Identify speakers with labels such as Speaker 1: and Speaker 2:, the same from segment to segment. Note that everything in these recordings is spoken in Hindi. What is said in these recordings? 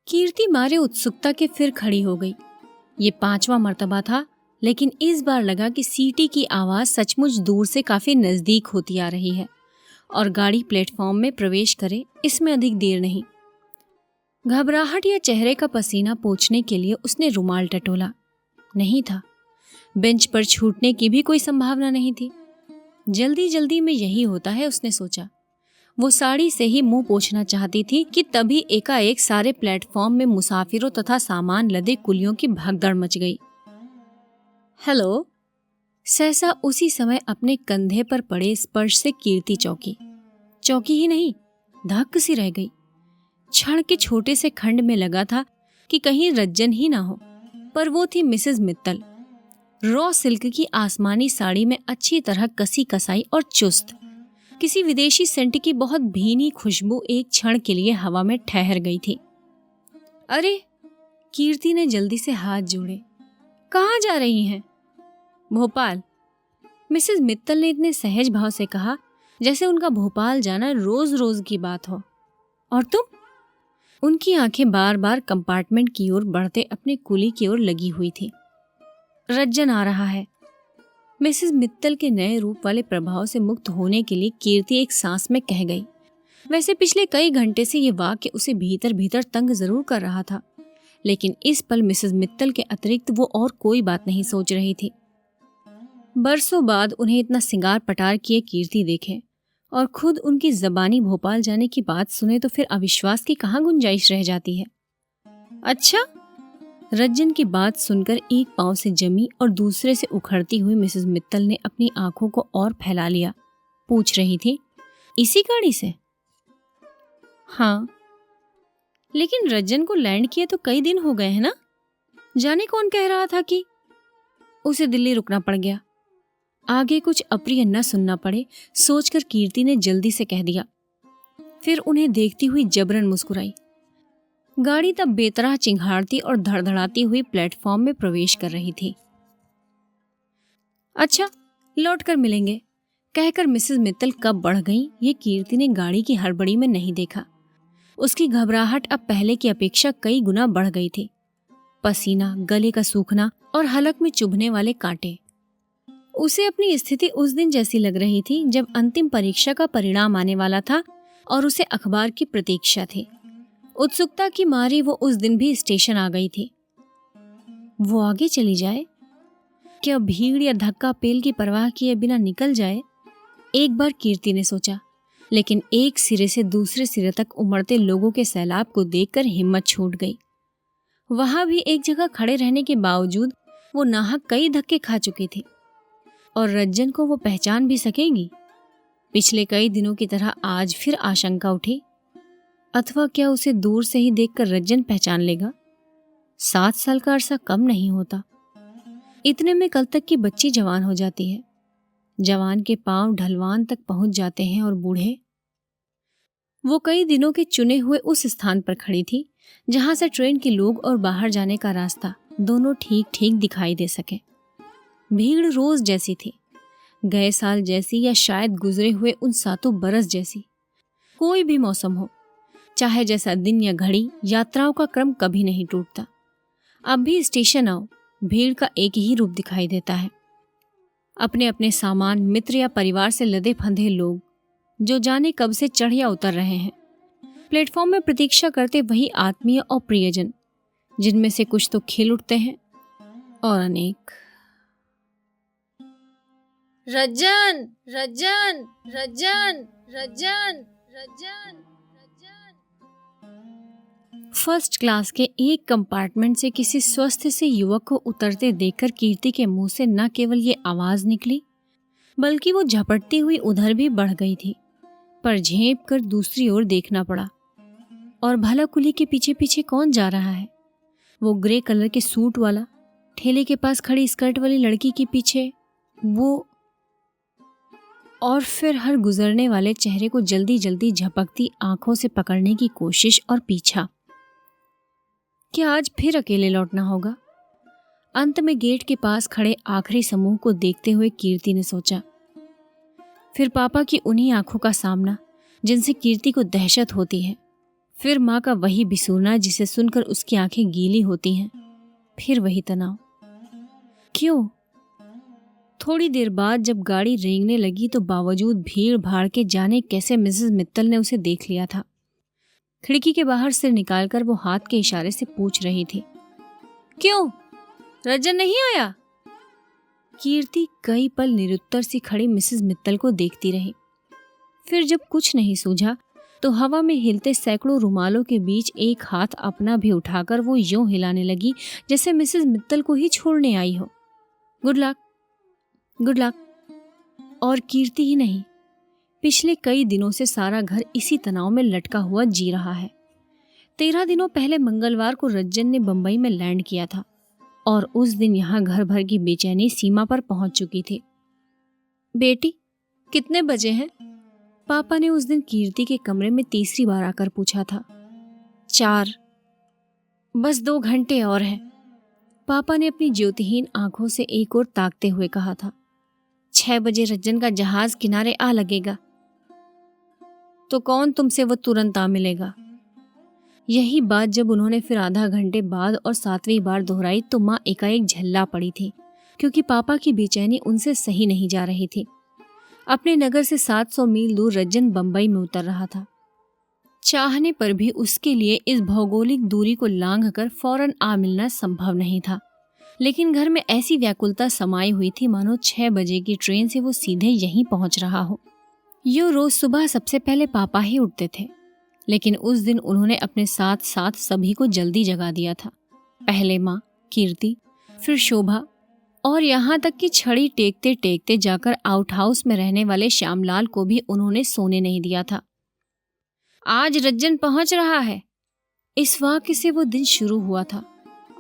Speaker 1: कीर्ति मारे उत्सुकता के फिर खड़ी हो गई। ये 5वां मर्तबा था, लेकिन इस बार लगा कि सीटी की आवाज सचमुच दूर से काफी नजदीक होती आ रही है और गाड़ी प्लेटफॉर्म में प्रवेश करे इसमें अधिक देर नहीं। घबराहट या चेहरे का पसीना पोंछने के लिए उसने रुमाल टटोला। नहीं था। बेंच पर छूटने की भी कोई संभावना नहीं थी। जल्दी जल्दी में यही होता है, उसने सोचा। वो साड़ी से ही मुंह पोंछना चाहती थी कि तभी एकाएक सारे प्लेटफॉर्म में मुसाफिरों तथा सामान लदे कुलियों की भगदड़ मच गई। हेलो। सहसा उसी समय अपने कंधे पर पड़े स्पर्श से कीर्ति चौकी ही नहीं, धक्क सी रह गई। क्षण के छोटे से खंड में लगा था कि कहीं रज्जन ही ना हो, पर वो थी मिसेस मित्तल। रॉ सिल्क की आसमानी साड़ी में अच्छी तरह कसी कसाई और चुस्त। किसी विदेशी सेंट की बहुत भीनी खुशबू एक क्षण के लिए हवा में ठहर गई थी। अरे, कीर्ति ने जल्दी से हाथ जोड़े। कहाँ जा रही हैं? भोपाल। मिसेस मित्तल ने इतने सहज भाव से कहा जैसे उनका भोपाल जाना रोज रोज की बात हो। और तुम? उनकी आंखें बार बार कंपार्टमेंट की ओर बढ़ते अपने कुली की ओर लगी हुई थी। रज्जन आ रहा है। मिसेस मित्तल के नए रूप वाले प्रभाव से मुक्त होने के लिए कीर्ति एक सांस में कह गई। वैसे पिछले कई घंटे से ये वाक्य उसे भीतर भीतर तंग जरूर कर रहा था, लेकिन इस पल मिसेस मित्तल के अतिरिक्त वो और कोई बात नहीं सोच रही थी। बरसों बाद उन्हें इतना सिंगार पटार किए कीर्ति देखे और खुद उनकी जबानी भोपाल जाने की बात सुने तो फिर अविश्वास की कहाँ गुंजाइश रह जाती है। अच्छा। रज्जन की बात सुनकर एक पांव से जमी और दूसरे से उखड़ती हुई मिसेस मित्तल ने अपनी आंखों को और फैला लिया। पूछ रही थी, इसी गाड़ी से? हाँ। लेकिन रज्जन को लैंड किए तो कई दिन हो गए हैं ना? जाने कौन कह रहा था कि उसे दिल्ली रुकना पड़ गया। आगे कुछ अप्रिय न सुनना पड़े सोचकर कीर्ति ने जल्दी से कह दिया। फिर उन्हें देखती हुई जबरन मुस्कुराई। गाड़ी तब बेतरह चिंघाड़ती और धड़धड़ाती हुई प्लेटफॉर्म में प्रवेश कर रही थी। अच्छा, लौटकर मिलेंगे, कहकर मिसेस मित्तल कब बढ़ गई ये कीर्ति ने गाड़ी की हड़बड़ी में नहीं देखा। उसकी घबराहट अब पहले की अपेक्षा कई गुना बढ़ गई थी। पसीना, गले का सूखना और हलक में चुभने वाले कांटे। उसे अपनी स्थिति उस दिन जैसी लग रही थी जब अंतिम परीक्षा का परिणाम आने वाला था और उसे अखबार की प्रतीक्षा थी। उत्सुकता की मारी वो उस दिन भी स्टेशन आ गई थी। वो आगे चली जाए? क्या भीड़ या धक्का पेल की परवाह किए बिना निकल जाए? एक बार कीर्ति ने सोचा, लेकिन एक सिरे से दूसरे सिरे तक उमड़ते लोगों के सैलाब को देखकर हिम्मत छूट गई। वहां भी एक जगह खड़े रहने के बावजूद वो नाहक कई धक्के खा चुकी थी। और रज्जन को वो पहचान भी सकेगी? पिछले कई दिनों की तरह आज फिर आशंका उठी। अथवा क्या उसे दूर से ही देखकर रज्जन पहचान लेगा? 7 साल का अरसा कम नहीं होता। इतने में कल तक की बच्ची जवान हो जाती है। जवान के पांव ढलवान तक पहुंच जाते हैं और बूढ़े। वो कई दिनों के चुने हुए उस स्थान पर खड़ी थी जहां से ट्रेन के लोग और बाहर जाने का रास्ता दोनों ठीक ठीक दिखाई दे सके। भीड़ रोज जैसी थी, गए साल जैसी या शायद गुजरे हुए उन 7 बरस जैसी। कोई भी मौसम हो, चाहे जैसा दिन या घड़ी, यात्राओं का क्रम कभी नहीं टूटता। अब भी स्टेशन आओ, भीड़ का एक ही रूप दिखाई देता है। अपने अपने सामान, मित्र या परिवार से लदे फंदे लोग जो जाने कब से चढ़ या उतर रहे हैं। प्लेटफॉर्म में प्रतीक्षा करते वही आत्मीय और प्रियजन, जिनमें से कुछ तो खिल उठते हैं और अनेक। रज्जन, रज्जन, रज्जन, रज्जन, रज्जन, रज्जन। फर्स्ट क्लास के एक कंपार्टमेंट से किसी स्वस्थ से युवक को उतरते देखकर कीर्ति के मुंह से न केवल ये आवाज निकली, बल्कि वो झपटती हुई उधर भी बढ़ गई थी। पर झेप कर दूसरी ओर देखना पड़ा। और भला कुली के पीछे पीछे कौन जा रहा है? वो ग्रे कलर के सूट वाला, ठेले के पास खड़ी स्कर्ट वाली लड़की के पीछे वो, और फिर हर गुजरने वाले चेहरे को जल्दी जल्दी झपकती आंखों से पकड़ने की कोशिश और पीछा। क्या आज फिर अकेले लौटना होगा? अंत में गेट के पास खड़े आखिरी समूह को देखते हुए कीर्ति ने सोचा। फिर पापा की उन्हीं आंखों का सामना जिनसे कीर्ति को दहशत होती है। फिर माँ का वही बिसूरना जिसे सुनकर उसकी आंखें गीली होती हैं। फिर वही तनाव। क्यों? थोड़ी देर बाद जब गाड़ी रेंगने लगी तो बावजूद भीड़ भाड़ के जाने कैसे मिसेस मित्तल ने उसे देख लिया था। खिड़की के बाहर सिर निकालकर वो हाथ के इशारे से पूछ रही थी, क्यों, रज्जन नहीं आया? कीर्ति कई पल निरुत्तर सी खड़ी मिसेस मित्तल को देखती रही। फिर जब कुछ नहीं सूझा तो हवा में हिलते सैकड़ों रुमालों के बीच एक हाथ अपना भी उठाकर वो यूं हिलाने लगी जैसे मिसेस मित्तल को ही छोड़ने आई हो। Good luck, good luck. और कीर्ति ही नहीं, पिछले कई दिनों से सारा घर इसी तनाव में लटका हुआ जी रहा है। 13 दिनों पहले मंगलवार को रज्जन ने बंबई में लैंड किया था और उस दिन यहाँ घर भर की बेचैनी सीमा पर पहुंच चुकी थी। बेटी, कितने बजे हैं? पापा ने उस दिन कीर्ति के कमरे में तीसरी बार आकर पूछा था। 4। बस 2 घंटे और हैं। पापा ने अपनी ज्योतिहीन आंखों से एक ओर ताकते हुए कहा था। 6 बजे रज्जन का जहाज किनारे आ लगेगा। तो कौन तुमसे वो तुरंत आ मिलेगा? यही बात जब उन्होंने फिर आधा घंटे बाद और 7वीं बार दोहराई तो माँ एकाएक झल्ला पड़ी थी, क्योंकि पापा की बेचैनी उनसे सही नहीं जा रही थी। अपने नगर से 700 मील दूर रज्जन बंबई में उतर रहा था। चाहने पर भी उसके लिए इस भौगोलिक दूरी को लांघकर फौरन आ मिलना संभव नहीं था। लेकिन घर में ऐसी व्याकुलता समाई हुई थी मानो 6 बजे की ट्रेन से वो सीधे यहीं पहुंच रहा हो। यूं रोज सुबह सबसे पहले पापा ही उठते थे, लेकिन उस दिन उन्होंने अपने साथ साथ सभी को जल्दी जगा दिया था। पहले माँ, कीर्ति, फिर शोभा और यहाँ तक कि छड़ी टेकते टेकते जाकर आउट हाउस में रहने वाले श्यामलाल को भी उन्होंने सोने नहीं दिया था। आज रज्जन पहुंच रहा है। इस वाक्य से वो दिन शुरू हुआ था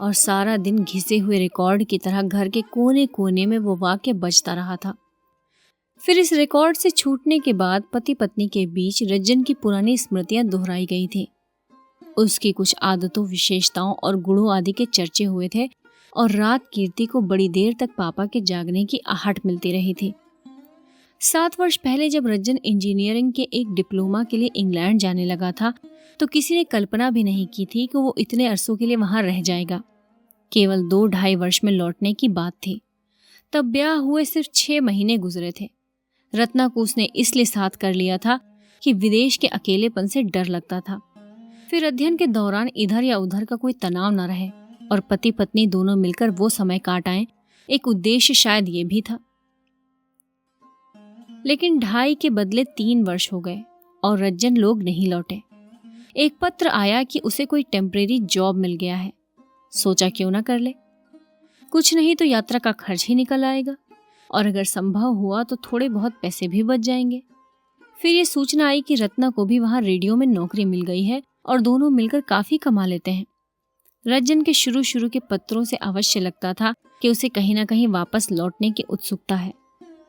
Speaker 1: और सारा दिन घिसे हुए रिकॉर्ड की तरह घर के कोने कोने में वो वाक्य बजता रहा था। फिर इस रिकॉर्ड से छूटने के बाद पति पत्नी के बीच रज्जन की पुरानी स्मृतियां दोहराई गई थी। उसकी कुछ आदतों, विशेषताओं और गुणों आदि के चर्चे हुए थे और रात कीर्ति को बड़ी देर तक पापा के जागने की आहट मिलती रही थी। 7 वर्ष पहले जब रज्जन इंजीनियरिंग के एक डिप्लोमा के लिए इंग्लैंड जाने लगा था तो किसी ने कल्पना भी नहीं की थी कि वो इतने अरसों के लिए वहां रह जाएगा। केवल 2-2.5 वर्ष में लौटने की बात थी। तब ब्याह हुए सिर्फ 6 महीने गुजरे थे। रत्ना को उसने इसलिए साथ कर लिया था कि विदेश के अकेलेपन से डर लगता था। फिर अध्ययन के दौरान इधर या उधर का कोई तनाव न रहे और पति पत्नी दोनों मिलकर वो समय काटाएं, एक उद्देश्य शायद ये भी था। लेकिन 2.5 के बदले 3 वर्ष हो गए और रज्जन लोग नहीं लौटे। एक पत्र आया कि उसे कोई टेम्परेरी जॉब मिल गया है। सोचा क्यों ना कर ले, कुछ नहीं तो यात्रा का खर्च ही निकल आएगा और अगर संभव हुआ तो थोड़े बहुत पैसे भी बच जाएंगे। फिर ये सूचना आई कि रत्ना को भी वहां रेडियो में नौकरी मिल गई है और दोनों मिलकर काफी कमा लेते हैं। रज्जन के शुरू के पत्रों से अवश्य लगता था कि उसे कहीं ना कहीं वापस लौटने की उत्सुकता है,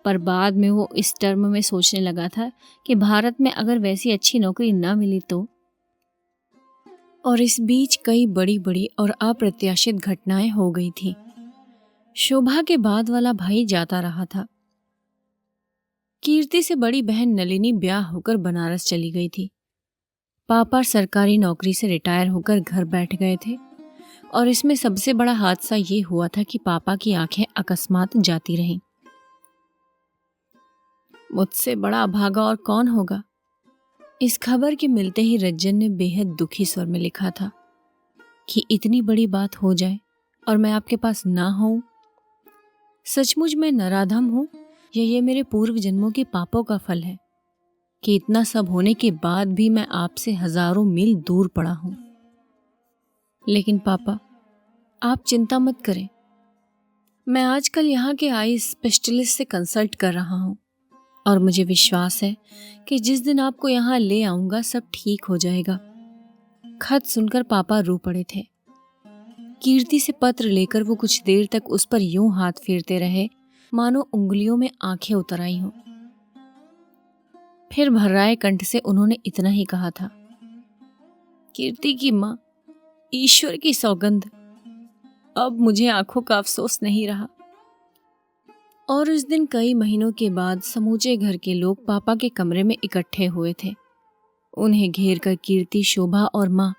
Speaker 1: पर बाद में वो इस टर्म में सोचने लगा था कि भारत में अगर वैसी अच्छी नौकरी न मिली तो। और इस बीच कई बड़ी बड़ी और अप्रत्याशित घटनाएं हो गई थी। शोभा के बाद वाला भाई जाता रहा था। कीर्ति से बड़ी बहन नलिनी ब्याह होकर बनारस चली गई थी। पापा सरकारी नौकरी से रिटायर होकर घर बैठ गए थे और इसमें सबसे बड़ा हादसा ये हुआ था कि पापा की आंखें अकस्मात जाती रहीं। मुझसे बड़ा अभागा और कौन होगा, इस खबर के मिलते ही रज्जन ने बेहद दुखी स्वर में लिखा था कि इतनी बड़ी बात हो जाए और मैं आपके पास ना हूं। सचमुच मैं नराधम हूं या ये मेरे पूर्व जन्मों के पापों का फल है कि इतना सब होने के बाद भी मैं आपसे हजारों मील दूर पड़ा हूं। लेकिन पापा, आप चिंता मत करें। मैं आजकल यहाँ के आई स्पेशलिस्ट से कंसल्ट कर रहा हूँ और मुझे विश्वास है कि जिस दिन आपको यहाँ ले आऊंगा सब ठीक हो जाएगा। खत सुनकर पापा रो पड़े थे। कीर्ति से पत्र लेकर वो कुछ देर तक उस पर यूं हाथ फेरते रहे मानो उंगलियों में आंखें उतर आई हों। फिर भर्राए कंठ से उन्होंने इतना ही कहा था, कीर्ति की मां, ईश्वर की सौगंध, अब मुझे आंखों का अफसोस नहीं रहा। और उस दिन कई महीनों के बाद समूचे घर के लोग पापा के कमरे में इकट्ठे हुए थे। उन्हें घेर कर कीर्ति, शोभा और माँ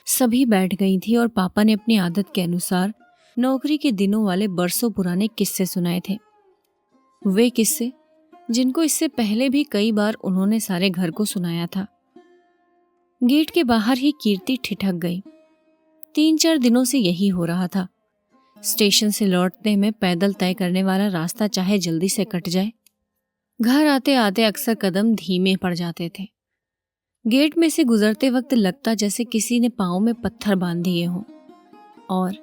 Speaker 1: सभी बैठ गई थी और पापा ने अपनी आदत के अनुसार नौकरी के दिनों वाले बरसों पुराने किस्से सुनाए थे। वे किस्से जिनको इससे पहले भी कई बार उन्होंने सारे घर को सुनाया था। गेट के बाहर ही कीर्ति ठिठक गई। 3-4 दिनों से यही हो रहा था। स्टेशन से लौटने में पैदल तय करने वाला रास्ता चाहे जल्दी से कट जाए, घर आते आते अक्सर कदम धीमे पड़ जाते थे। गेट में से गुजरते वक्त लगता जैसे किसी ने पाँव में पत्थर बांध दिए हों। और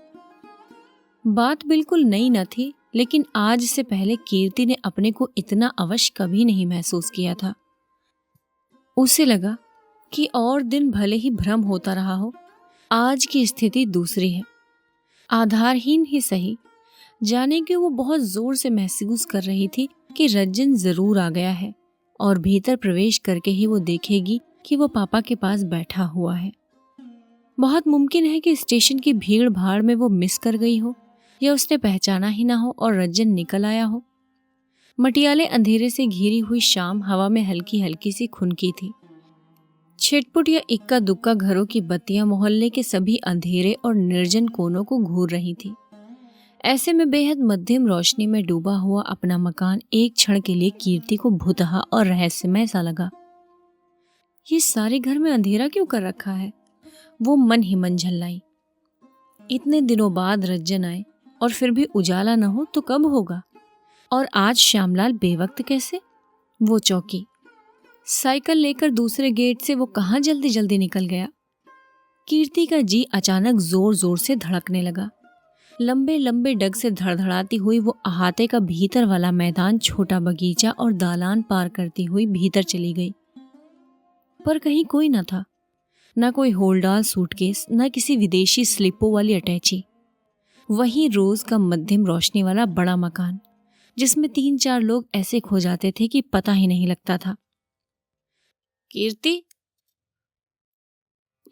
Speaker 1: बात बिल्कुल नई न थी, लेकिन आज से पहले कीर्ति ने अपने को इतना अवश्य कभी नहीं महसूस किया था। उसे लगा कि और दिन भले ही भ्रम होता रहा हो, आज की स्थिति दूसरी है। आधारहीन ही सही, जाने कि वो बहुत जोर से महसूस कर रही थी कि रज्जन जरूर आ गया है और भीतर प्रवेश करके ही वो देखेगी कि वो पापा के पास बैठा हुआ है। बहुत मुमकिन है कि स्टेशन की भीड़ भाड़ में वो मिस कर गई हो या उसने पहचाना ही ना हो और रज्जन निकल आया हो। मटियाले अंधेरे से घिरी हुई शाम हवा में हल्की हल्की सी खुनकी थी। छिटपुट या इक्का दुक्का घरों की बत्तियां मोहल्ले के सभी अंधेरे और निर्जन कोनों को घूर रही थी। ऐसे में बेहद मध्यम रोशनी में डूबा हुआ अपना मकान एक क्षण के लिए कीर्ति को भुतहा और रहस्यमय सा लगा। ये सारे घर में अंधेरा क्यों कर रखा है? वो मन ही मन झल्लाई। इतने दिनों बाद रज्जन आए और फिर भी उजाला न हो तो कब होगा? और आज श्यामलाल बेवक्त कैसे? वो चौंकी। साइकिल लेकर दूसरे गेट से वो कहाँ जल्दी जल्दी निकल गया। कीर्ति का जी अचानक जोर जोर से धड़कने लगा। लंबे लंबे डग से धड़धड़ाती हुई वो अहाते का भीतर वाला मैदान, छोटा बगीचा और दालान पार करती हुई भीतर चली गई। पर कहीं कोई न था, न कोई होलडाल सूटकेस, न किसी विदेशी स्लिपों वाली अटैची। वहीं रोज का मध्यम रोशनी वाला बड़ा मकान, जिसमें 3-4 लोग ऐसे खो जाते थे कि पता ही नहीं लगता था। कीर्ति।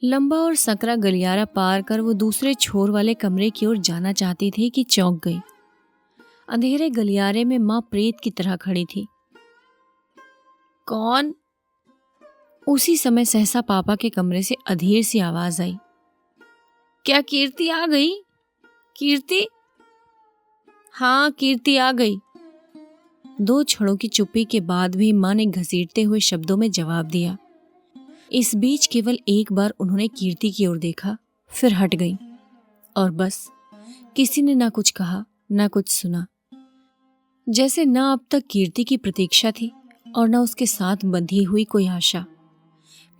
Speaker 1: लंबा और सकरा गलियारा पार कर वो दूसरे छोर वाले कमरे की ओर जाना चाहती थी कि चौंक गई। अंधेरे गलियारे में माँ प्रेत की तरह खड़ी थी। कौन? उसी समय सहसा पापा के कमरे से अधीर सी आवाज आई। क्या कीर्ति आ गई? कीर्ति? हाँ, कीर्ति आ गई। 2 क्षणों की चुप्पी के बाद भी माँ ने घसीटते हुए शब्दों में जवाब दिया। इस बीच केवल एक बार उन्होंने कीर्ति की ओर देखा, फिर हट गई और बस किसी ने ना कुछ कहा ना कुछ सुना। जैसे ना अब तक कीर्ति की प्रतीक्षा थी और ना उसके साथ बंधी हुई कोई आशा।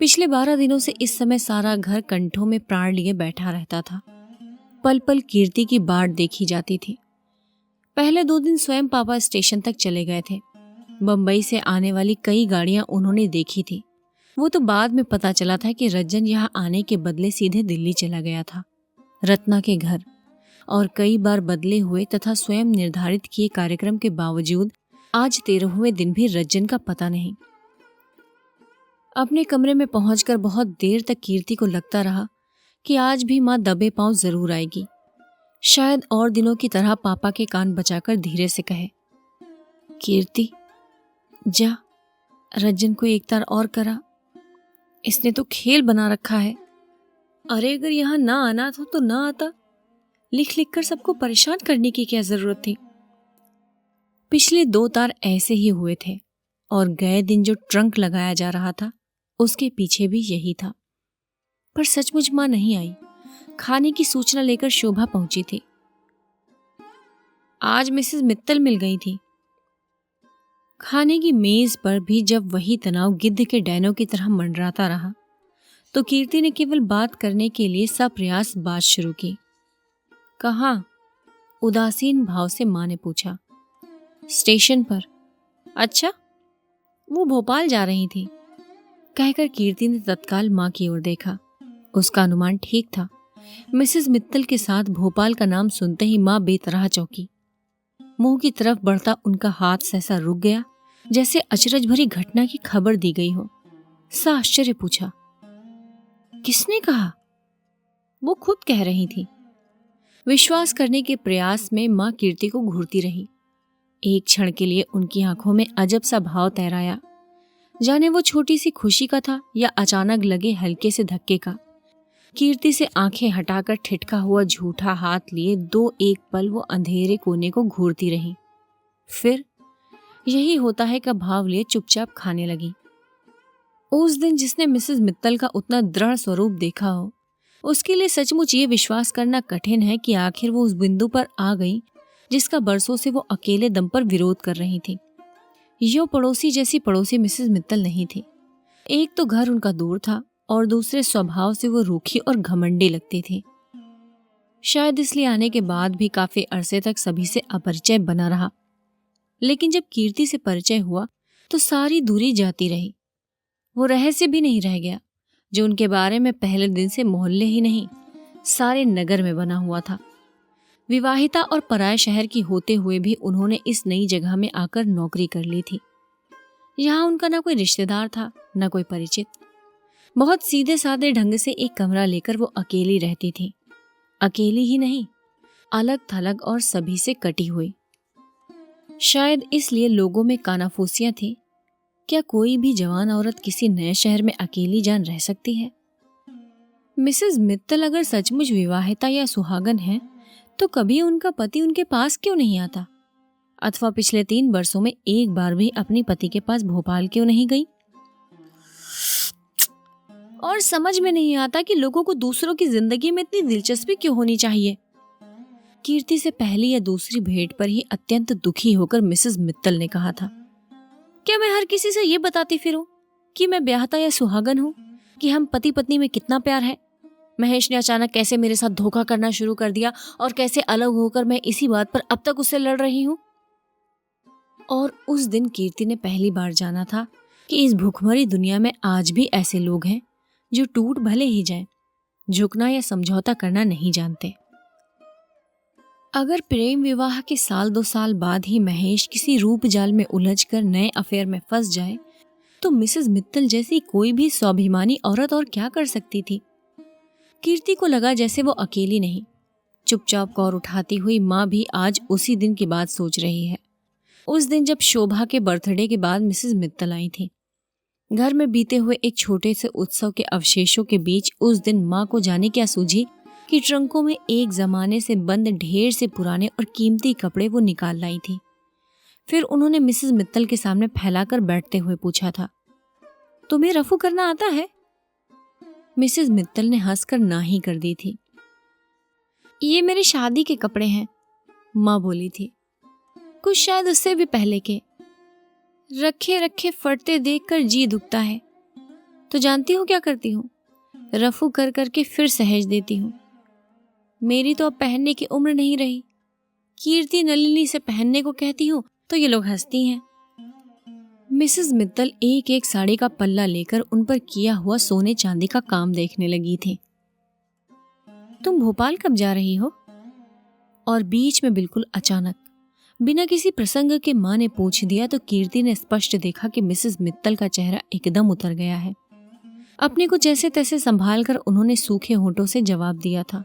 Speaker 1: पिछले 12 दिनों से इस समय सारा घर कंठों में प्राण लिए बैठा रहता था। पल पल कीर्ति की बाट देखी जाती थी। पहले 2 दिन स्वयं पापा स्टेशन तक चले गए थे। बंबई से आने वाली कई गाड़ियां उन्होंने देखी थी। वो तो बाद में पता चला था कि रज्जन यहाँ आने के बदले सीधे दिल्ली चला गया था, रत्ना के घर। और कई बार बदले हुए तथा स्वयं निर्धारित किए कार्यक्रम के बावजूद आज 13वें दिन भी रज्जन का पता नहीं। अपने कमरे में पहुंचकर बहुत देर तक कीर्ति को लगता रहा कि आज भी माँ दबे पांव जरूर आएगी। शायद और दिनों की तरह पापा के कान बचाकर धीरे से कहे, कीर्ति जा, रज्जन को एक तार और करा। इसने तो खेल बना रखा है। अरे अगर यहाँ ना आना था तो ना आता, लिख लिख कर सबको परेशान करने की क्या जरूरत थी। पिछले 2 तार ऐसे ही हुए थे और गए दिन जो ट्रंक लगाया जा रहा था उसके पीछे भी यही था। पर सचमुच माँ नहीं आई। खाने की सूचना लेकर शोभा पहुंची थी। आज मिसेस मित्तल मिल गई थी। खाने की मेज पर भी जब वही तनाव गिद्ध के डैनों की तरह मंडराता रहा तो कीर्ति ने केवल बात करने के लिए सप्रयास बात शुरू की। कहाँ? उदासीन भाव से माँ ने पूछा। स्टेशन पर। अच्छा, वो भोपाल जा रही थी, कहकर कीर्ति ने तत्काल माँ की ओर देखा। उसका अनुमान ठीक था। मिसेस मित्तल के साथ भोपाल का नाम सुनते ही माँ बेतरह चौंकी। मुंह की तरफ बढ़ता उनका हाथ सहसा रुक गया, जैसे अचरज भरी घटना की खबर दी गई हो। सा आश्चर्य पूछा, किसने कहा? वो खुद कह रही थी। विश्वास करने के प्रयास में माँ कीर्ति को घूरती रही। एक क्षण के लिए उनकी आंखों में अजब सा भाव तैराया। जाने वो छोटी सी खुशी का था या अचानक लगे हल्के से धक्के का। कीर्ति से आंखें हटाकर ठिठका हुआ झूठा हाथ लिए दो एक पल वो अंधेरे कोने को घूरती रही। फिर यही होता है का भाव लिए चुपचाप खाने लगी। उस दिन जिसने मिसेस मित्तल का उतना दृढ़ स्वरूप देखा हो, उसके लिए सचमुच ये विश्वास करना कठिन है कि आखिर वो उस बिंदु पर आ गई जिसका बरसों से वो अकेले दम पर विरोध कर रही थी। यो पड़ोसी जैसी पड़ोसी मिसेस मित्तल नहीं थी। एक तो घर उनका दूर था और दूसरे स्वभाव से वो रूखी और घमंडी लगती थी। शायद इसलिए आने के बाद भी काफी अरसे तक सभी से अपरिचय बना रहा। लेकिन जब कीर्ति से परिचय हुआ तो सारी दूरी जाती रही। वो रहस्य भी नहीं रह गया जो उनके बारे में पहले दिन से मोहल्ले ही नहीं सारे नगर में बना हुआ था। विवाहिता और पराये शहर की होते हुए भी उन्होंने इस नई जगह में आकर नौकरी कर ली थी। यहाँ उनका ना कोई रिश्तेदार था न कोई परिचित। बहुत सीधे साधे ढंग से एक कमरा लेकर वो अकेली रहती थी। अकेली ही नहीं, अलग थलग और सभी से कटी हुई। शायद इसलिए लोगों में कानाफूसियां थी, क्या कोई भी जवान औरत किसी नए शहर में अकेली जान रह सकती है? मिसेस मित्तल अगर सचमुच विवाहिता या सुहागन है तो कभी उनका पति उनके पास क्यों नहीं आता? अथवा पिछले 3 वर्षों में एक बार भी अपनी पति के पास भोपाल क्यों नहीं गई? और समझ में नहीं आता कि लोगों को दूसरों की जिंदगी में इतनी दिलचस्पी क्यों होनी चाहिए। कीर्ति से पहली या दूसरी भेंट पर ही अत्यंत दुखी होकर मिसेस मित्तल ने कहा था, क्या मैं हर किसी से ये बताती फिरूं कि मैं ब्याहता या सुहागन हूं, कि हम पति पत्नी में कितना प्यार है? महेश ने अचानक कैसे मेरे साथ धोखा करना शुरू कर दिया और कैसे अलग होकर मैं इसी बात पर अब तक उससे लड़ रही हूं। और उस दिन कीर्ति ने पहली बार जाना था कि इस भूखमरी दुनिया में आज भी ऐसे लोग हैं जो टूट भले ही जाएं, झुकना या समझौता करना नहीं जानते। अगर प्रेम विवाह के 1-2 साल बाद ही महेश किसी रूप जाल में उलझकर नए अफेयर में फंस जाए तो मिसेस मित्तल जैसी कोई भी स्वाभिमानी औरत और क्या कर सकती थी? कीर्ति को लगा जैसे वो अकेली नहीं, चुपचाप कौर उठाती हुई माँ भी आज उसी दिन की बात सोच रही है। उस दिन जब शोभा के बर्थडे के बाद मिसेस मित्तल आई थी। घर में बीते हुए एक छोटे से उत्सव के अवशेषों के बीच उस दिन माँ को जाने क्या सूझी कि ट्रंकों में एक जमाने से बंद ढेर से पुराने और कीमती कपड़े वो निकाल लाई थी। फिर उन्होंने मिसेस मित्तल के सामने फैलाकर बैठते हुए पूछा था, तुम्हें रफू करना आता है? मिसेस मित्तल ने हंसकर ना ही कर दी थी। ये मेरे शादी के कपड़े हैं, माँ बोली थी, कुछ शायद उससे भी पहले के। रखे रखे फटते देखकर जी दुखता है। तो जानती हूँ क्या करती हूँ? रफू कर करके फिर सहेज देती हूँ। मेरी तो अब पहनने की उम्र नहीं रही। कीर्ति नलिनी से पहनने को कहती हूँ तो ये लोग हंसती हैं। मिसेस मित्तल एक एक साड़ी का पल्ला लेकर उन पर किया हुआ सोने चांदी का काम देखने लगी थी। तुम भोपाल कब जा रही हो? और बीच में बिल्कुल अचानक बिना किसी प्रसंग के माँ ने पूछ दिया तो कीर्ति ने स्पष्ट देखा कि मिसेस मित्तल का चेहरा एकदम उतर गया है। अपने को जैसे तैसे संभाल कर उन्होंने सूखे होठों से जवाब दिया था,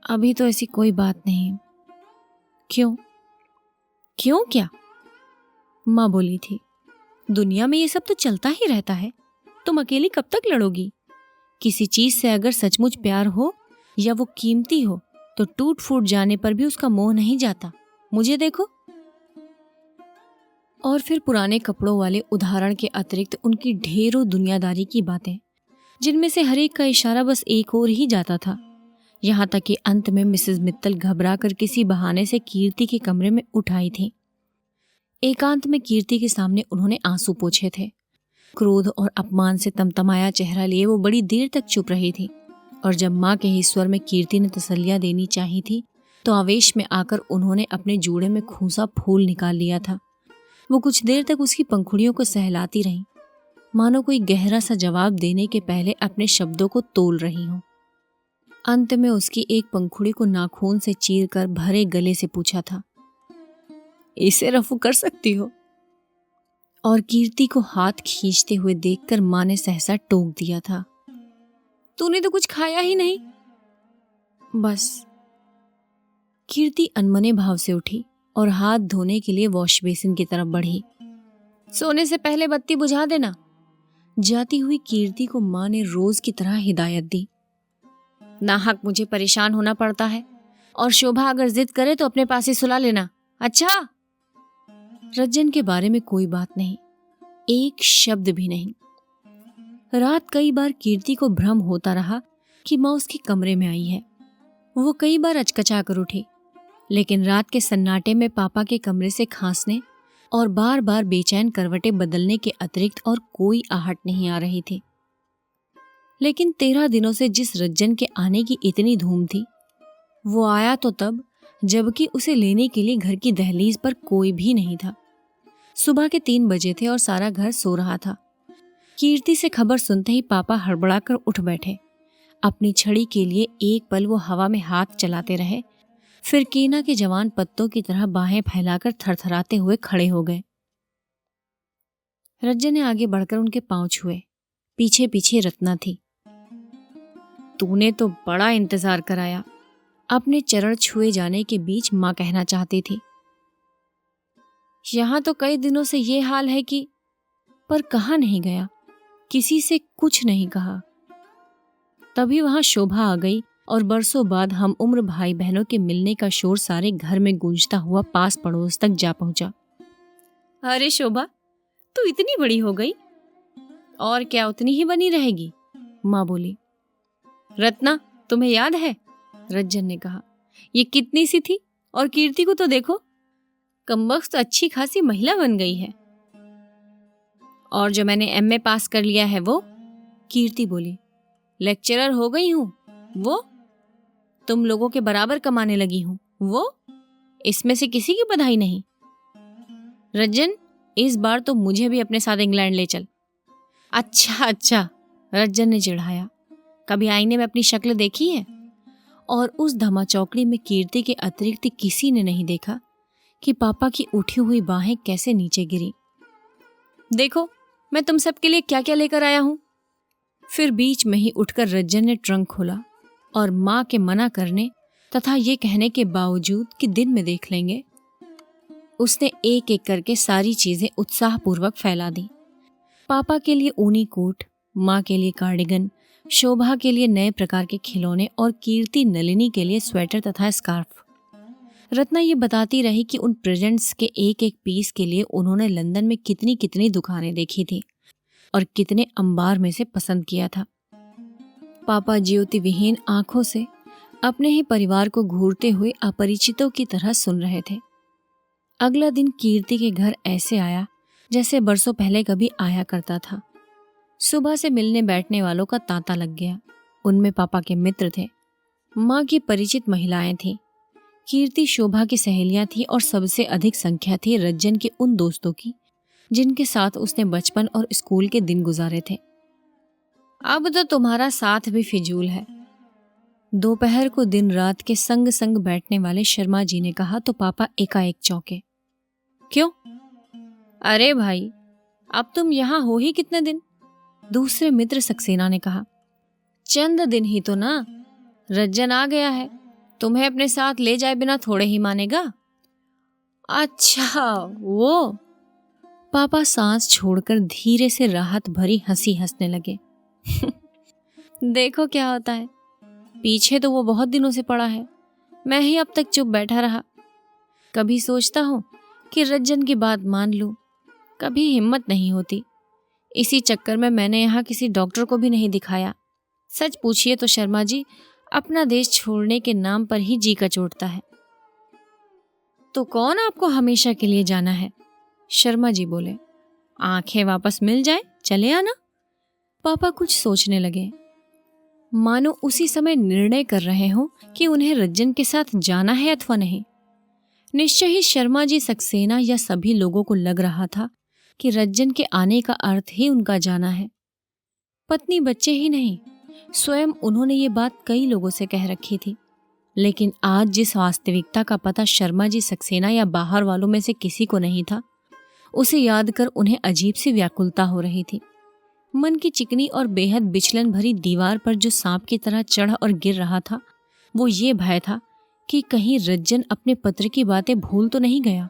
Speaker 1: अभी तो ऐसी कोई बात नहीं। क्यों? क्यों क्या? माँ बोली थी, दुनिया में ये सब तो चलता ही रहता है। तुम अकेली कब तक लड़ोगी? किसी चीज से अगर सचमुच प्यार हो या वो कीमती हो तो टूट फूट जाने पर भी उसका मोह नहीं जाता। मुझे देखो। और फिर पुराने कपड़ों वाले उदाहरण के अतिरिक्त उनकी ढेरों दुनियादारी की बातें, जिनमें से हर एक का इशारा बस एक और ही जाता था। यहाँ तक कि अंत में मिसेस मित्तल घबरा कर किसी बहाने से कीर्ति के कमरे में उठाई थी। एकांत में कीर्ति के सामने उन्होंने आंसू पोंछे थे। क्रोध और अपमान से तमतमाया चेहरा लिए वो बड़ी देर तक चुप रही थी। और जब माँ के ही स्वर में कीर्ति ने तसल्लियाँ देनी चाही थी तो आवेश में आकर उन्होंने अपने जूड़े में खूंसा फूल निकाल लिया था। वो कुछ देर तक उसकी पंखुड़ियों को सहलाती रहीं, मानो कोई गहरा सा जवाब देने के पहले अपने शब्दों को तोल रही हो। अंत में उसकी एक पंखुड़ी को नाखून से चीरकर भरे गले से पूछा था, इसे रफू कर सकती हो? और कीर्ति को हाथ खींचते हुए देखकर माँ ने सहसा टोक दिया था, तूने तो कुछ खाया ही नहीं। बस। कीर्ति अनमने भाव से उठी और हाथ धोने के लिए वॉश बेसिन की तरफ बढ़ी। सोने से पहले बत्ती बुझा देना। जाती हुई कीर्ति को माँ ने रोज की तरह हिदायत दी। नाहक मुझे परेशान होना पड़ता है, और शोभा अगर जिद करे तो अपने पास ही सुला लेना, अच्छा? रज्जन के बारे में कोई बात नहीं, एक शब्द भी नहीं। रात कई बार कीर्ति को भ्रम होता रहा कि माँ उसके कमरे में आई है। वो कई बार अचकचा कर उठी, लेकिन रात के सन्नाटे में पापा के कमरे से खांसने और बार बार बेचैन करवटें बदलने के अतिरिक्त और कोई आहट नहीं आ रही थी। लेकिन 13 दिनों से जिस रज्जन के आने की इतनी धूम थी, वो आया तो तब जबकि उसे लेने के लिए घर की दहलीज पर कोई भी नहीं था। सुबह के 3 बजे थे और सारा घर सो रहा था। कीर्ति से खबर सुनते ही पापा हड़बड़ाकर उठ बैठे। अपनी छड़ी के लिए एक पल वो हवा में हाथ चलाते रहे, फिर कीना के जवान पत्तों की तरह बाहें फैलाकर थरथराते हुए खड़े हो गए। रज्जन ने आगे बढ़कर उनके पांव छुए। पीछे पीछे रत्ना थी। तूने तो बड़ा इंतजार कराया। अपने चरण छुए जाने के बीच मां कहना चाहती थी। यहां तो कई दिनों से ये हाल है कि, पर कहाँ नहीं गया, किसी से कुछ नहीं कहा। तभी वहां शोभा आ गई और बरसों बाद हम उम्र भाई बहनों के मिलने का शोर सारे घर में गूंजता हुआ पास पड़ोस तक जा पहुंचा। अरे शोभा, तू इतनी बड़ी हो गई। और क्या, उतनी ही बनी रहेगी, माँ बोली। रत्ना, तुम्हें याद है, रज्जन ने कहा, ये कितनी सी थी और कीर्ति को तो देखो, कमबख्त तो अच्छी खासी महिला बन गई है। और जो मैंने एमए पास कर लिया है वो, कीर्ति बोली। लेक्चरर हो गई हूं वो, तुम लोगों के बराबर कमाने लगी हूं वो, इसमें से किसी की बधाई नहीं। रज्जन, इस बार तो मुझे भी अपने साथ इंग्लैंड ले चल। अच्छा अच्छा, रज्जन ने चिढ़ाया, कभी आईने में अपनी शक्ल देखी है? और उस धमाचौकड़ी में कीर्ति के अतिरिक्त किसी ने नहीं देखा कि पापा की उठी हुई बाहें कैसे नीचे गिरी। देखो मैं तुम सबके लिए क्या क्या लेकर आया हूं। फिर बीच में ही उठकर रज्जन ने ट्रंक खोला और माँ के मना करने तथा ये कहने के बावजूद कि दिन में देख लेंगे, उसने एक एक करके सारी चीजें उत्साहपूर्वक फैला दी। पापा के लिए ऊनी कोट, माँ के लिए कार्डिगन, शोभा के लिए नए प्रकार के खिलौने और कीर्ति नलिनी के लिए स्वेटर तथा स्कार्फ। रत्ना ये बताती रही कि उन प्रेजेंट्स के एक एक पीस के लिए उन्होंने लंदन में कितनी कितनी दुकानें देखी थी और कितने अंबार में से पसंद किया था। पापा ज्योति विहीन आंखों से अपने ही परिवार को घूरते हुए अपरिचितों की तरह सुन रहे थे। अगला दिन कीर्ति के घर ऐसे आया जैसे बरसों पहले कभी आया करता था। सुबह से मिलने बैठने वालों का तांता लग गया। उनमें पापा के मित्र थे, माँ की परिचित महिलाएं थीं, कीर्ति शोभा की सहेलियां थीं और सबसे अधिक संख्या थी रज्जन के उन दोस्तों की जिनके साथ उसने बचपन और स्कूल के दिन गुजारे थे। अब तो तुम्हारा साथ भी फिजूल है, दोपहर को दिन रात के संग संग बैठने वाले शर्मा जी ने कहा तो पापा एकाएक चौंके। क्यों? अरे भाई, अब तुम यहां हो ही कितने दिन? दूसरे मित्र सक्सेना ने कहा। चंद दिन ही तो ना, रज्जन आ गया है, तुम्हें अपने साथ ले जाए बिना थोड़े ही मानेगा। अच्छा वो? पापा सांस छोड़कर धीरे से राहत भरी हंसी हंसने लगे। देखो क्या होता है, पीछे तो वो बहुत दिनों से पड़ा है, मैं ही अब तक चुप बैठा रहा। कभी सोचता हूँ कि रज्जन की बात मान लूं, कभी हिम्मत नहीं होती। इसी चक्कर में मैंने यहाँ किसी डॉक्टर को भी नहीं दिखाया। सच पूछिए तो शर्मा जी, अपना देश छोड़ने के नाम पर ही जी कचोटता है। तो कौन आपको हमेशा के लिए जाना है? शर्मा जी बोले। आंखें वापस मिल जाए चले आना। पापा कुछ सोचने लगे, मानो उसी समय निर्णय कर रहे हों कि उन्हें रज्जन के साथ जाना है अथवा नहीं। निश्चय ही शर्मा जी, सक्सेना या सभी लोगों को लग रहा था कि रज्जन के आने का अर्थ ही उनका जाना है। पत्नी बच्चे ही नहीं, स्वयं उन्होंने ये बात कई लोगों से कह रखी थी। लेकिन आज जिस वास्तविकता का पता शर्मा जी, सक्सेना या बाहर वालों में से किसी को नहीं था, उसे याद कर उन्हें अजीब सी व्याकुलता हो रही थी। मन की चिकनी और बेहद विचलन भरी दीवार पर जो सांप की तरह चढ़ और गिर रहा था, वो ये भय था कि कहीं रज्जन अपने पत्र की बातें भूल तो नहीं गया।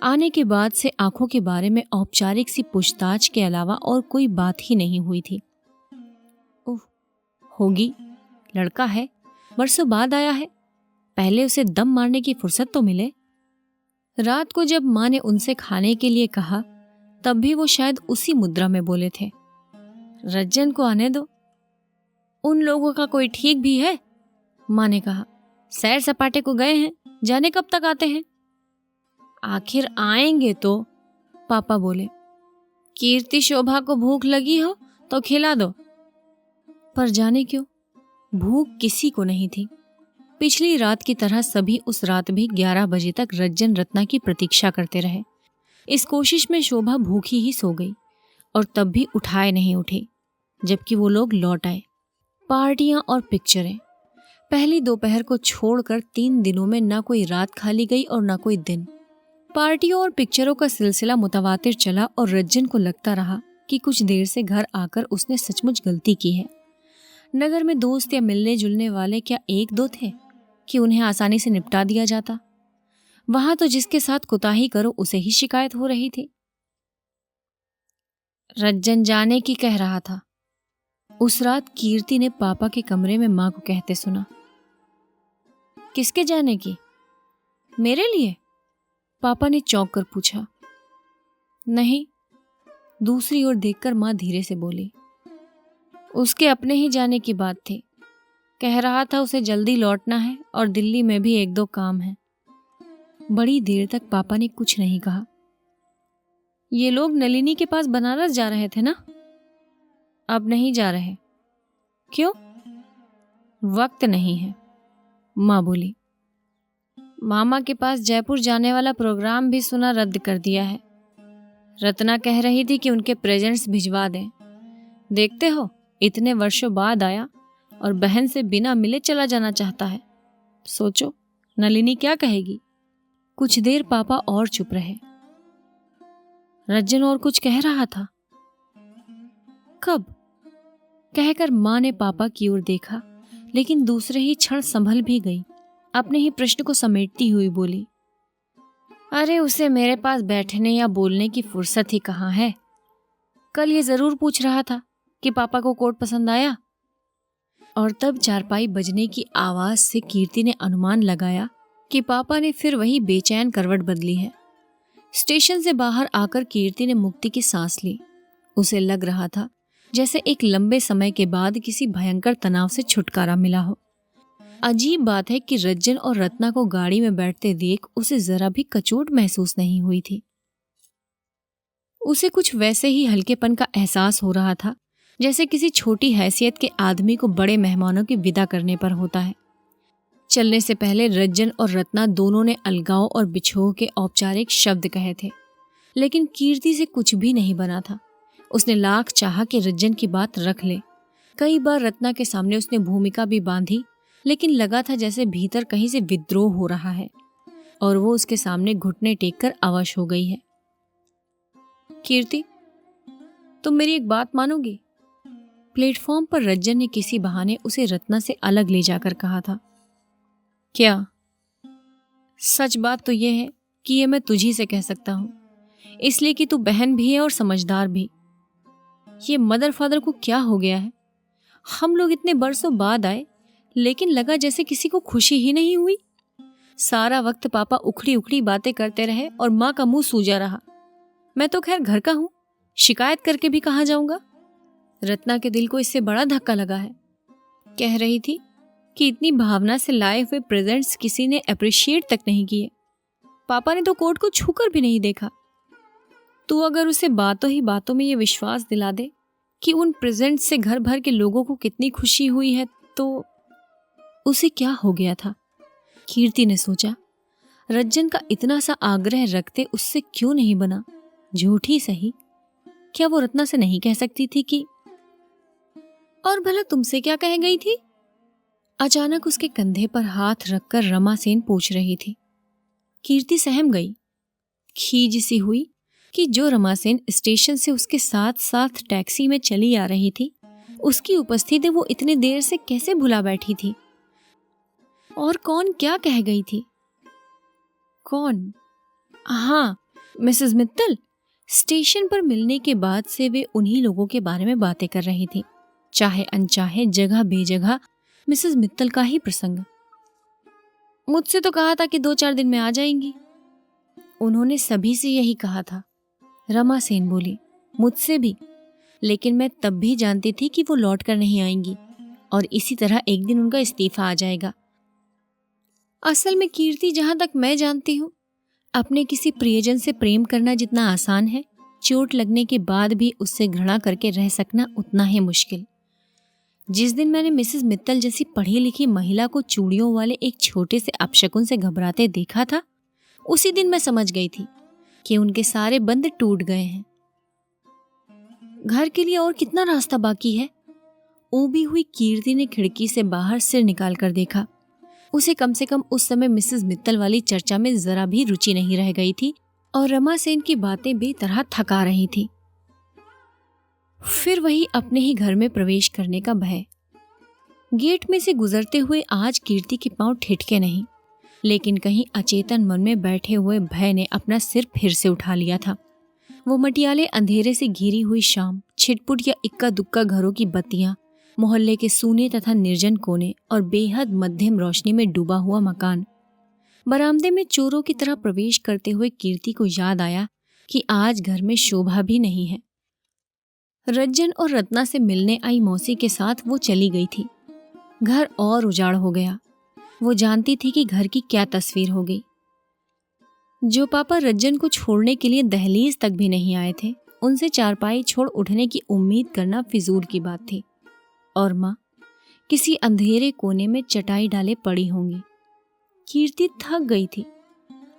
Speaker 1: आने के बाद से आंखों के बारे में औपचारिक सी पूछताछ के अलावा और कोई बात ही नहीं हुई थी। उफ, होगी, लड़का है, बरसों बाद आया है, पहले उसे दम मारने की फुर्सत तो मिले। रात को जब माँ ने उनसे खाने के लिए कहा तब भी वो शायद उसी मुद्रा में बोले थे, रज्जन को आने दो, उन लोगों का कोई ठीक भी है। माँ ने कहा, सैर सपाटे को गए हैं, जाने कब तक आते हैं। आखिर आएंगे तो, पापा बोले। कीर्ति शोभा को भूख लगी हो तो खिला दो। पर जाने क्यों भूख किसी को नहीं थी। पिछली रात की तरह सभी उस रात भी 11 बजे तक रज्जन रत्ना की प्रतीक्षा करते रहे। इस कोशिश में शोभा भूखी ही सो गई और तब भी उठाए नहीं उठी जबकि वो लोग लौट आए। पार्टियां और पिक्चरें, पहली दोपहर को छोड़कर 3 दिनों में ना कोई रात खाली गई और ना कोई दिन। पार्टियों और पिक्चरों का सिलसिला मुतवातिर चला और रज्जन को लगता रहा कि कुछ देर से घर आकर उसने सचमुच गलती की है। नगर में दोस्त या मिलने जुलने वाले क्या एक दो थे कि उन्हें आसानी से निपटा दिया जाता। वहां तो जिसके साथ कुताही करो उसे ही शिकायत हो रही थी। रज्जन जाने की कह रहा था। उस रात कीर्ति ने पापा के कमरे में मां को कहते सुना। किसके जाने की? मेरे लिए? पापा ने चौंक कर पूछा। नहीं, दूसरी ओर देखकर मां धीरे से बोली। उसके अपने ही जाने की बात थी। कह रहा था उसे जल्दी लौटना है और दिल्ली में भी 1-2 काम है। बड़ी देर तक पापा ने कुछ नहीं कहा। ये लोग नलिनी के पास बनारस जा रहे थे ना? अब नहीं जा रहे। क्यों? वक्त नहीं है, माँ बोली। मामा के पास जयपुर जाने वाला प्रोग्राम भी सुना रद्द कर दिया है। रत्ना कह रही थी कि उनके प्रेजेंट्स भिजवा दें। देखते हो, इतने वर्षों बाद आया और बहन से बिना मिले चला जाना चाहता है। सोचो नलिनी क्या कहेगी। कुछ देर पापा और चुप रहे। रज्जन और कुछ कह रहा था। कब? कहकर मां ने पापा की ओर देखा, लेकिन दूसरे ही क्षण संभल भी गई। अपने ही प्रश्न को समेटती हुई बोली, अरे उसे मेरे पास बैठने या बोलने की फुर्सत ही कहाँ है। कल ये जरूर पूछ रहा था कि पापा को कोट पसंद आया। और तब चारपाई बजने की आवाज से कीर्ति ने अनुमान लगाया कि पापा ने फिर वही बेचैन करवट बदली है। स्टेशन से बाहर आकर कीर्ति ने मुक्ति की सांस ली। उसे लग रहा था जैसे एक लंबे समय के बाद किसी भयंकर तनाव से छुटकारा मिला हो। अजीब बात है कि रज्जन और रत्ना को गाड़ी में बैठते देख उसे जरा भी कचोट महसूस नहीं हुई थी। उसे कुछ वैसे ही हल्केपन का एहसास हो रहा था जैसे किसी छोटी हैसियत के आदमी को बड़े मेहमानों की विदा करने पर होता है। चलने से पहले रज्जन और रत्ना दोनों ने अलगाव और बिछोह के औपचारिक शब्द कहे थे, लेकिन कीर्ति से कुछ भी नहीं बना था। उसने लाख चाहा कि रज्जन की बात रख ले। कई बार रत्ना के सामने उसने भूमिका भी बांधी, लेकिन लगा था जैसे भीतर कहीं से विद्रोह हो रहा है और वो उसके सामने घुटने टेक कर अवश हो गई है। कीर्ति, तुम मेरी एक बात मानोगी? प्लेटफॉर्म पर रज्जन ने किसी बहाने उसे रत्ना से अलग ले जाकर कहा था। क्या? सच बात तो यह है कि ये मैं तुझी से कह सकता हूं, इसलिए कि तू बहन भी है और समझदार भी। ये मदर फादर को क्या हो गया है? हम लोग इतने बरसों बाद आए, लेकिन लगा जैसे किसी को खुशी ही नहीं हुई। सारा वक्त पापा उखड़ी उखड़ी बातें करते रहे और माँ का मुंह सूजा रहा। मैं तो खैर घर का हूं, शिकायत करके भी कहाँ जाऊंगा। रत्ना के दिल को इससे बड़ा धक्का लगा है। कह रही थी कि इतनी भावना से लाए हुए प्रेजेंट्स किसी ने अप्रिशिएट तक नहीं किए। पापा ने तो कोट को छूकर भी नहीं देखा। तू अगर उसे बातों ही बातों में ये विश्वास दिला दे कि उन प्रेजेंट्स से घर भर के लोगों को कितनी खुशी हुई है तो। उसे क्या हो गया था? कीर्ति ने सोचा, रज्जन का इतना सा आग्रह रखते उससे क्यों नहीं बना? झूठी सही, क्या वो रत्ना से नहीं कह सकती थी कि। और भला तुमसे क्या कह गई थी? अचानक उसके कंधे पर हाथ रखकर रमा सेन पूछ रही थी। कीर्ति सहम गई। खीज सी हुई कि जो रमा सेन स्टेशन से उसके साथ साथ टैक्सी में चली आ रही थी, उसकी उपस्थिति वो इतने देर से कैसे भुला बैठी थी। और कौन क्या कह गई थी? कौन? हाँ, मिसेस मित्तल। स्टेशन पर मिलने के बाद से वे उन्हीं लोगों के बारे में बातें कर रही थी, चाहे अनचाहे जगह बेजगह मिसेस मित्तल का ही प्रसंग। मुझसे तो कहा था कि 2-4 दिन में आ जाएंगी। उन्होंने सभी से यही कहा था, रमा सेन बोली। मुझसे भी, लेकिन मैं तब भी जानती थी कि वो लौट कर नहीं आएंगी और इसी तरह एक दिन उनका इस्तीफा आ जाएगा। असल में कीर्ति, जहां तक मैं जानती हूँ, अपने किसी प्रियजन से प्रेम करना जितना आसान है, चोट लगने के बाद भी उससे घृणा करके रह सकना उतना ही मुश्किल। जिस दिन मैंने मिसेस मित्तल जैसी पढ़ी लिखी महिला को चूड़ियों वाले एक छोटे से अपशकुन से घबराते देखा था, उसी दिन मैं समझ गई थी कि उनके सारे बंध टूट गए हैं। घर के लिए और कितना रास्ता बाकी है? ऊबी हुई कीर्ति ने खिड़की से बाहर सिर निकाल कर देखा। उसे कम से कम उस समय मिसेस मित्तल वाली चर्चा में जरा भी रुचि नहीं रह गई थी और रमा सेन की बातें बेतरह थका रही थी। फिर वही अपने ही घर में प्रवेश करने का भय। गेट में से गुजरते हुए आज कीर्ति के पांव ठिठके नहीं, लेकिन कहीं अचेतन मन में बैठे हुए भय ने अपना सिर फिर से उठा लिया था। वो मटियाले अंधेरे से घिरी हुई शाम, छिटपुट या इक्का दुक्का घरों की बत्तियां, मोहल्ले के सूने तथा निर्जन कोने और बेहद मध्यम रोशनी में डूबा हुआ मकान। बरामदे में चोरों की तरह प्रवेश करते हुए कीर्ति को याद आया कि आज घर में शोभा भी नहीं है। रज्जन और रत्ना से मिलने आई मौसी के साथ वो चली गई थी। घर और उजाड़ हो गया। वो जानती थी कि घर की क्या तस्वीर हो गई। जो पापा रज्जन को छोड़ने के लिए दहलीज तक भी नहीं आए थे, उनसे चारपाई छोड़ उठने की उम्मीद करना फिजूल की बात थी। और माँ किसी अंधेरे कोने में चटाई डाले पड़ी होंगी। कीर्ति थक गई थी।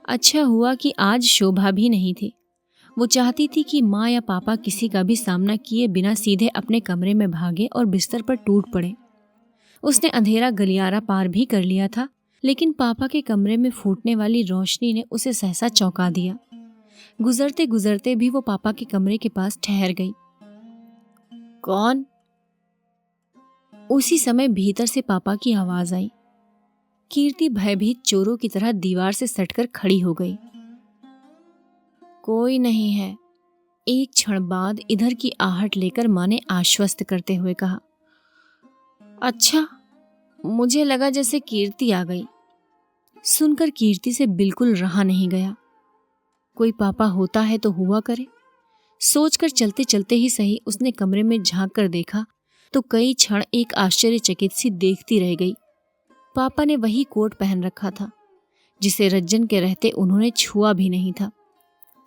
Speaker 1: अच्छा हुआ कि आज शोभा भी नहीं थी। वो चाहती थी कि माँ या पापा किसी का भी सामना किए बिना सीधे अपने कमरे में भागे और बिस्तर पर टूट पड़े। उसने अंधेरा गलियारा पार भी कर लिया था, लेकिन पापा के कमरे में फूटने वाली रोशनी ने उसे सहसा चौंका दिया। गुजरते गुजरते भी वो पापा के कमरे के पास ठहर गई। कौन? उसी समय भीतर से पापा की आवाज आई। कीर्ति भयभीत चोरों की तरह दीवार से सटकर खड़ी हो गई। कोई नहीं है, एक क्षण बाद इधर की आहट लेकर माँ ने आश्वस्त करते हुए कहा। अच्छा, मुझे लगा जैसे कीर्ति आ गई। सुनकर कीर्ति से बिल्कुल रहा नहीं गया। कोई पापा होता है तो हुआ करे। सोचकर चलते चलते ही सही उसने कमरे में झांक कर देखा तो कई क्षण एक आश्चर्यचकित सी देखती रह गई। पापा ने वही कोट पहन रखा था जिसे रज्जन के रहते उन्होंने छुआ भी नहीं था।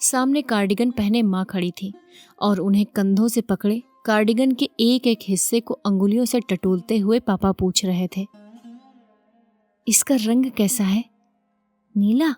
Speaker 1: सामने कार्डिगन पहने माँ खड़ी थी और उन्हें कंधों से पकड़े कार्डिगन के एक एक हिस्से को अंगुलियों से टटोलते हुए पापा पूछ रहे थे, इसका रंग कैसा है? नीला?